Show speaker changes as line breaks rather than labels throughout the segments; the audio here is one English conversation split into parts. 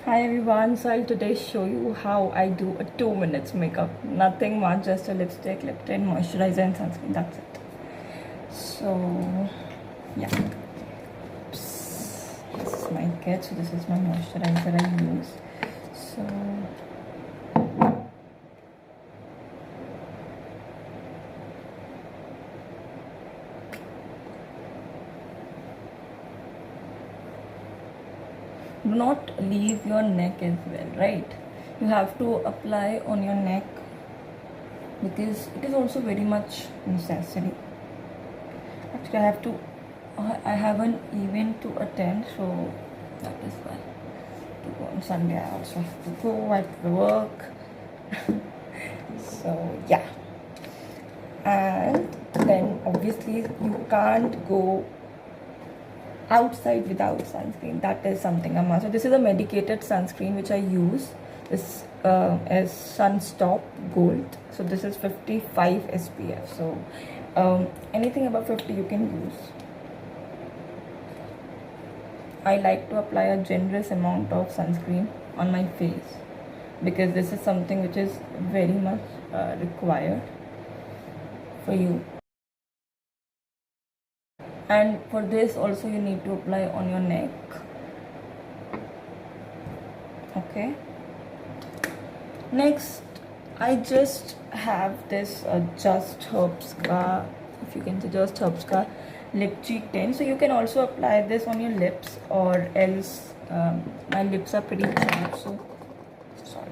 Hi everyone, so I'll today show you how I do a 2 minutes makeup. Nothing much, just a lipstick, lip tint, moisturizer and sunscreen, that's it. So yeah, this is my kit. So this is my moisturizer I use. So do not leave your neck as well, right? You have to apply on your neck because it is also very much necessary. Actually, I have an event to attend, so that is why. To go on Sunday, I also have to go. I have to work. So yeah, and then obviously you can't go outside without sunscreen. That is something a must. So this is a medicated sunscreen which I use. This is Sunstop Gold. So this is 55 SPF. So anything above 50 you can use. I like to apply a generous amount of sunscreen on my face because this is something which is very much required for you. And for this also you need to apply on your neck. Okay. Next, I just have this Just Herbs ka, if you can say Just Herbs ka lip cheek tint. So you can also apply this on your lips, or else my lips are pretty chapped. So sorry,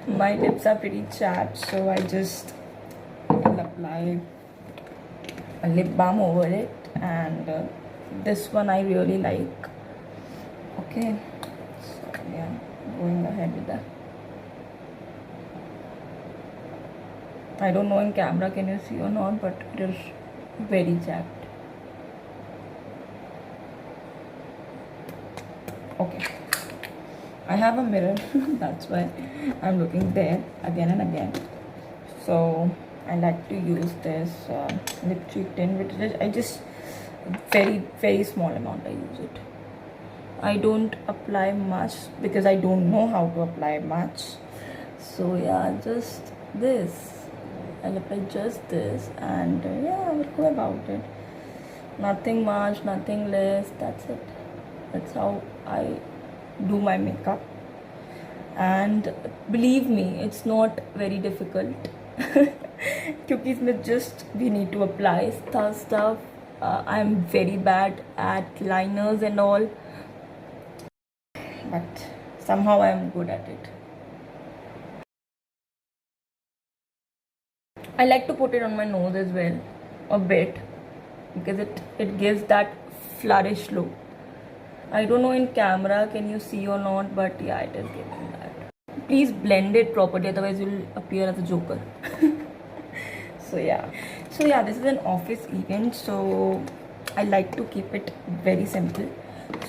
my lips are pretty chapped. So I just will apply a lip balm over it, and this one I really like. Okay, so yeah, going ahead with that. I don't know in camera can you see or not, but it is very chapped. Okay, I have a mirror that's why I'm looking there again and again. So I like to use this lip cheek tint, which is I just very small amount I use it. I don't apply much because I don't know how to apply much. So yeah, just this. I'll apply just this, and yeah, I will go about it. Nothing much, nothing less. That's it. That's how I do my makeup. And believe me, it's not very difficult. क्योंकि इसमें just we need to apply stuff. I'm very bad at liners and all, but somehow I'm good at it. I like to put it on my nose as well, a bit, because it gives that flourish look. I don't know in camera can you see or not, but yeah, it is giving that. Please blend it properly, otherwise you'll appear as a joker. So yeah, this is an office event, so I like to keep it very simple.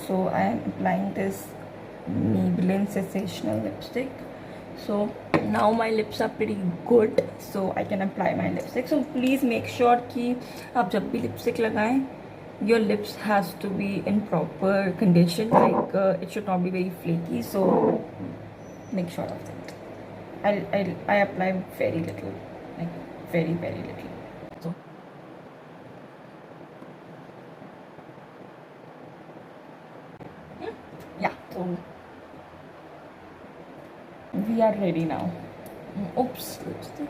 So I am applying this Maybelline Sensational Lipstick. So now my lips are pretty good, so I can apply my lipstick. So please make sure कि आप जब भी lipstick लगाएं, your lips has to be in proper condition. Like it should not be very flaky. So make sure of that. I apply very little, like very little. So yeah, so we are ready now. Oops, lipstick.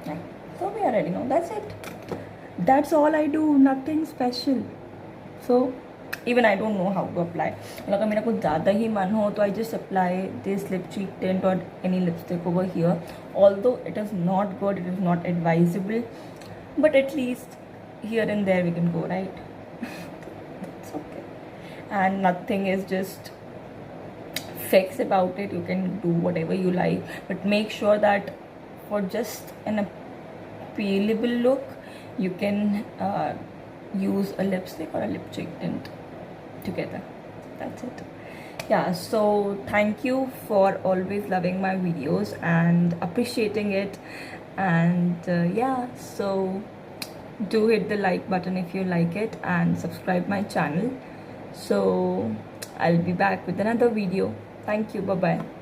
Yeah, so we are ready now. That's it. That's all I do. Nothing special. So even I don't know how to apply. अगर मेरा कुछ ज़्यादा ही मन हो तो I just apply this lip cheek tint or any lipstick over here. Although it is not good, it is not advisable, but at least here and there we can go, right? It's okay. And nothing is just fix about it. You can do whatever you like, but make sure that for just an appealable look you can use a lipstick or a lip cheek tint together. That's it. Yeah, so thank you for always loving my videos and appreciating it. And yeah, so do hit the like button if you like it and subscribe my channel. So I'll be back with another video. Thank you. Bye bye.